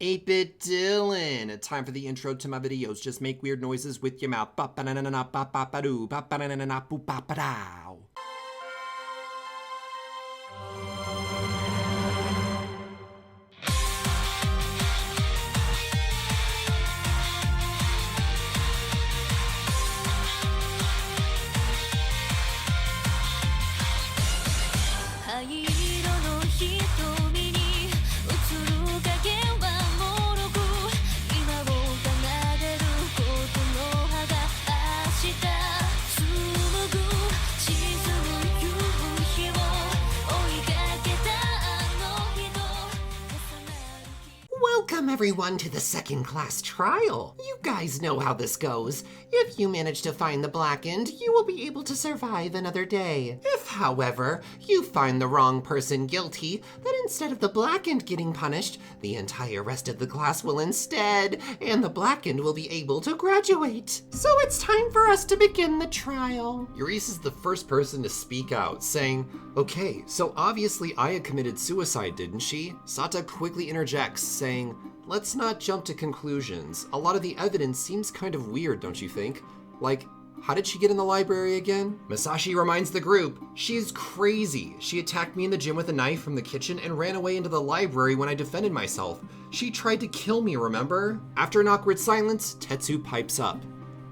8-Bit Dylan. Time for the intro to my videos. Just make weird noises with your mouth. Welcome everyone to the second class trial. You guys know how this goes. If you manage to find the blackened, you will be able to survive another day. If, however, you find the wrong person guilty, then instead of the blackened getting punished, the entire rest of the class will instead, and the blackened will be able to graduate. So it's time for us to begin the trial. Yurisa is the first person to speak out, saying, "Okay, so obviously Aya committed suicide, didn't she?" Sata quickly interjects, saying, "Let's not jump to conclusions. A lot of the evidence seems kind of weird, don't you think? Like, how did she get in the library again?" Masashi reminds the group, "She's crazy. She attacked me in the gym with a knife from the kitchen and ran away into the library when I defended myself. She tried to kill me, remember?" After an awkward silence, Tetsu pipes up.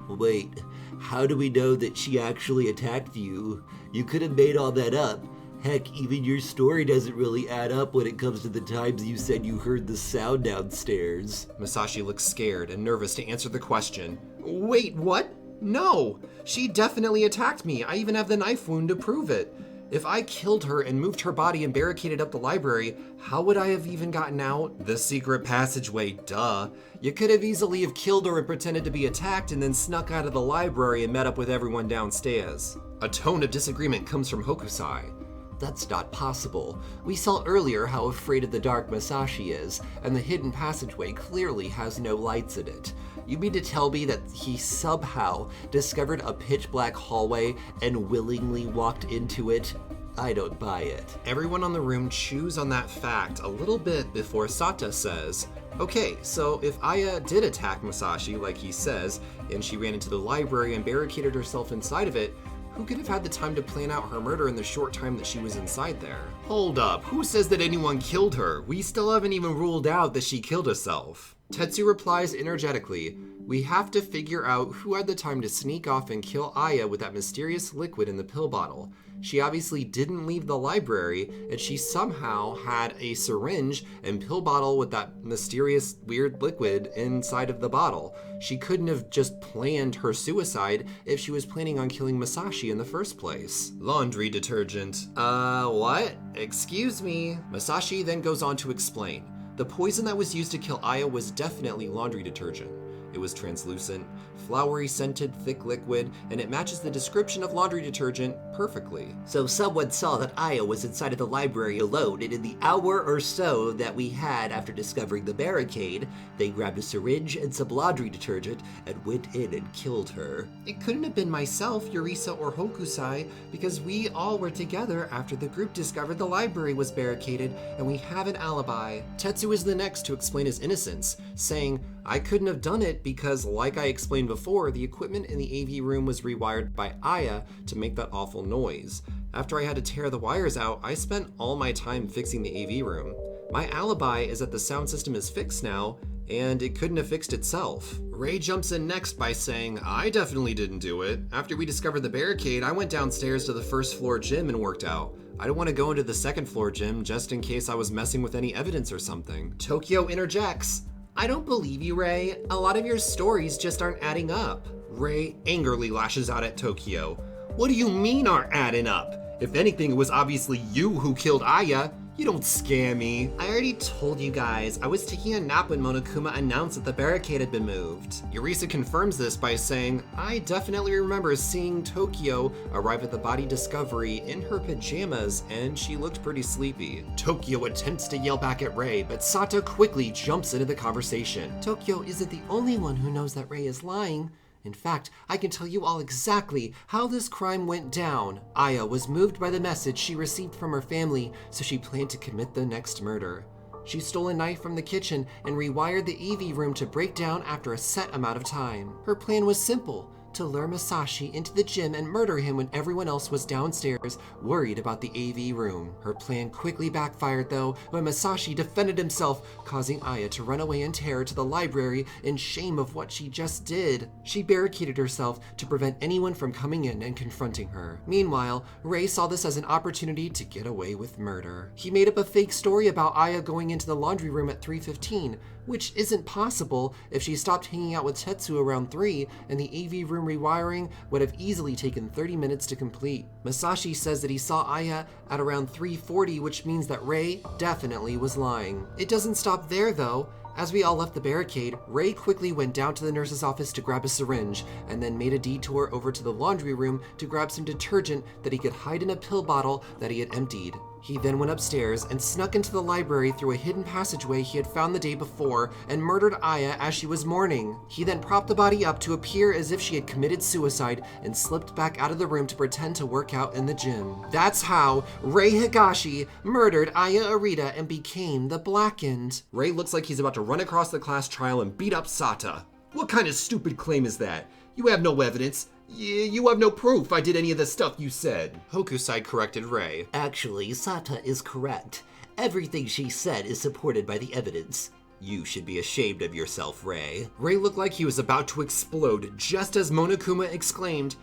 "Wait, how do we know that she actually attacked you? You could have made all that up. Heck, even your story doesn't really add up when it comes to the times you said you heard the sound downstairs." Masashi looks scared and nervous to answer the question. "Wait, what? No, she definitely attacked me. I even have the knife wound to prove it. If I killed her and moved her body and barricaded up the library, how would I have even gotten out? The secret passageway, duh. You could have easily have killed her and pretended to be attacked and then snuck out of the library and met up with everyone downstairs." A tone of disagreement comes from Hokusai. "That's not possible. We saw earlier how afraid of the dark Masashi is, and the hidden passageway clearly has no lights in it. You mean to tell me that he somehow discovered a pitch black hallway and willingly walked into it? I don't buy it." Everyone on the room chews on that fact a little bit before Sata says, "Okay, so if Aya did attack Masashi like he says, and she ran into the library and barricaded herself inside of it, who could have had the time to plan out her murder in the short time that she was inside there?" Hold up, who says that anyone killed her? We still haven't even ruled out that she killed herself. Tetsu replies energetically, "We have to figure out who had the time to sneak off and kill Aya with that mysterious liquid in the pill bottle. She obviously didn't leave the library, and she somehow had a syringe and pill bottle with that mysterious weird liquid inside of the bottle. She couldn't have just planned her suicide if she was planning on killing Masashi in the first place." Laundry detergent. What? Excuse me. Masashi then goes on to explain. The poison that was used to kill Aya was definitely laundry detergent. It was translucent, flowery scented, thick liquid, and it matches the description of laundry detergent perfectly. "So someone saw that Aya was inside of the library alone, and in the hour or so that we had after discovering the barricade, they grabbed a syringe and some laundry detergent and went in and killed her." It couldn't have been myself, Yurisa, or Hokusai, because we all were together after the group discovered the library was barricaded, and we have an alibi. Tetsu is the next to explain his innocence, saying, "I couldn't have done it because, like I explained before, the equipment in the AV room was rewired by Aya to make that awful noise. After I had to tear the wires out, I spent all my time fixing the AV room. My alibi is that the sound system is fixed now, and it couldn't have fixed itself." Ray jumps in next by saying, "I definitely didn't do it. After we discovered the barricade, I went downstairs to the first floor gym and worked out. I don't want to go into the second floor gym just in case I was messing with any evidence or something." Tokyo interjects, "I don't believe you, Ray. A lot of your stories just aren't adding up." Ray angrily lashes out at Tokyo. "What do you mean aren't adding up? If anything, it was obviously you who killed Aya. You don't scare me." "I already told you guys. I was taking a nap when Monokuma announced that the barricade had been moved." Yurisa confirms this by saying, "I definitely remember seeing Tokyo arrive at the body discovery in her pajamas, and she looked pretty sleepy." Tokyo attempts to yell back at Ray, but Sata quickly jumps into the conversation. Tokyo isn't the only one who knows that Ray is lying. In fact, I can tell you all exactly how this crime went down. Aya was moved by the message she received from her family, so she planned to commit the next murder. She stole a knife from the kitchen and rewired the AV room to break down after a set amount of time. Her plan was simple: to lure Masashi into the gym and murder him when everyone else was downstairs, worried about the AV room. Her plan quickly backfired though, when Masashi defended himself, causing Aya to run away in terror to the library in shame of what she just did. She barricaded herself to prevent anyone from coming in and confronting her. Meanwhile, Ray saw this as an opportunity to get away with murder. He made up a fake story about Aya going into the laundry room at 3:15, which isn't possible if she stopped hanging out with Tetsu around 3, and the AV room rewiring would have easily taken 30 minutes to complete. Masashi says that he saw Aya at around 3:40, which means that Ray definitely was lying. It doesn't stop there though. As we all left the barricade, Ray quickly went down to the nurse's office to grab a syringe, and then made a detour over to the laundry room to grab some detergent that he could hide in a pill bottle that he had emptied. He then went upstairs and snuck into the library through a hidden passageway he had found the day before and murdered Aya as she was mourning. He then propped the body up to appear as if she had committed suicide and slipped back out of the room to pretend to work out in the gym. That's how Ray Higashi murdered Aya Arita and became the Blackened. Ray looks like he's about to run across the class trial and beat up Sata. What kind of stupid claim is that? You have no evidence. You have no proof I did any of the stuff you said. Hokusai corrected Ray. Actually, Sata is correct. Everything she said is supported by the evidence. You should be ashamed of yourself, Ray. Ray looked like he was about to explode just as Monokuma exclaimed,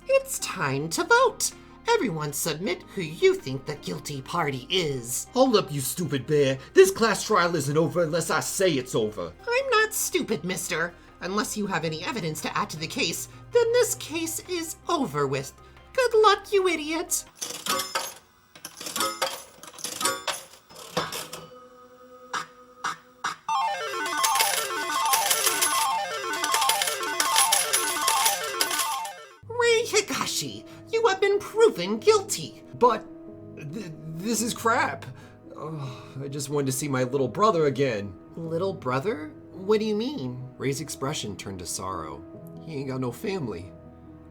It's time to vote! Everyone submit who you think the guilty party is. Hold up, you stupid bear. This class trial isn't over unless I say it's over. I'm not stupid, mister. Unless you have any evidence to add to the case, then this case is over with. Good luck, you idiot! Ray Higashi, you have been proven guilty. But this is crap. Oh, I just wanted to see my little brother again. Little brother? What do you mean? Ray's expression turned to sorrow. He ain't got no family.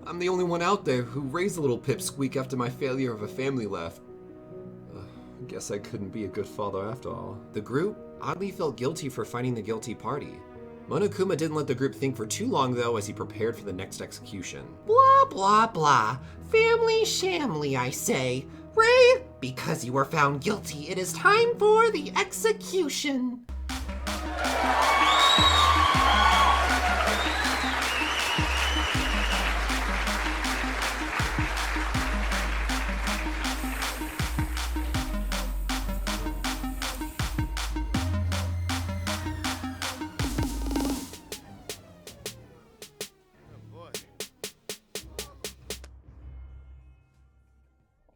I'm the only one out there who raised the little pipsqueak after my failure of a family left. Guess I couldn't be a good father after all. The group oddly felt guilty for finding the guilty party. Monokuma didn't let the group think for too long though as he prepared for the next execution. Blah, blah, blah. Family shamly, I say. Ray, because you were found guilty, it is time for the execution.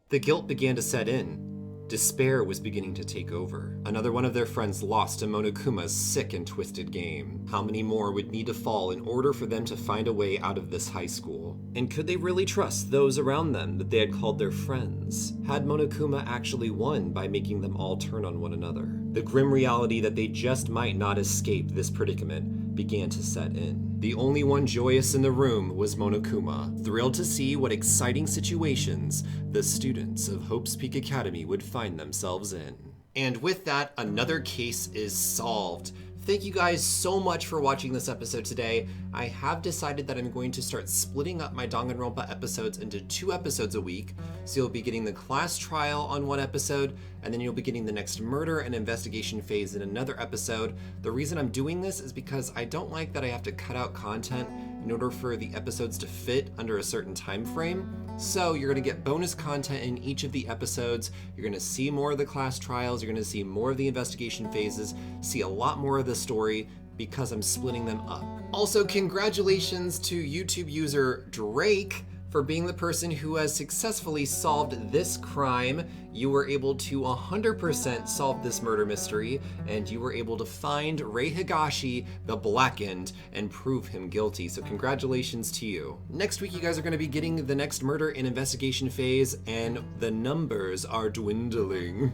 The guilt began to set in. Despair was beginning to take over. Another one of their friends lost to Monokuma's sick and twisted game. How many more would need to fall in order for them to find a way out of this high school? And could they really trust those around them that they had called their friends? Had Monokuma actually won by making them all turn on one another? The grim reality that they just might not escape this predicament began to set in. The only one joyous in the room was Monokuma, thrilled to see what exciting situations the students of Hope's Peak Academy would find themselves in. And with that, another case is solved. Thank you guys so much for watching this episode today. I have decided that I'm going to start splitting up my Danganronpa episodes into 2 episodes a week. So you'll be getting the class trial on one episode, and then you'll be getting the next murder and investigation phase in another episode. The reason I'm doing this is because I don't like that I have to cut out content in order for the episodes to fit under a certain time frame. So you're going to get bonus content in each of the episodes. You're going to see more of the class trials. You're going to see more of the investigation phases, see a lot more of the story because I'm splitting them up. Also, congratulations to YouTube user Drake for being the person who has successfully solved this crime. You were able to 100% solve this murder mystery, and you were able to find Ray Higashi, the Blackened, and prove him guilty. So congratulations to you. Next week, you guys are going to be getting the next murder and investigation phase, and the numbers are dwindling.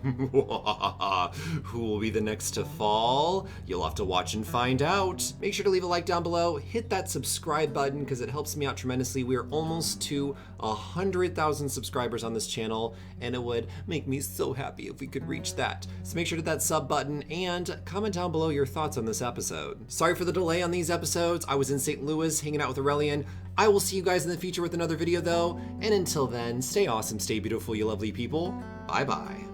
Who will be the next to fall? You'll have to watch and find out. Make sure to leave a like down below, hit that subscribe button because it helps me out tremendously. We are almost to 100,000 subscribers on this channel, and it would make me so happy if we could reach that. So make sure to hit that sub button and comment down below your thoughts on this episode. Sorry for the delay on these episodes. I was in St. Louis hanging out with Aurelian. I will see you guys in the future with another video though, and until then, stay awesome, stay beautiful, you lovely people. Bye bye.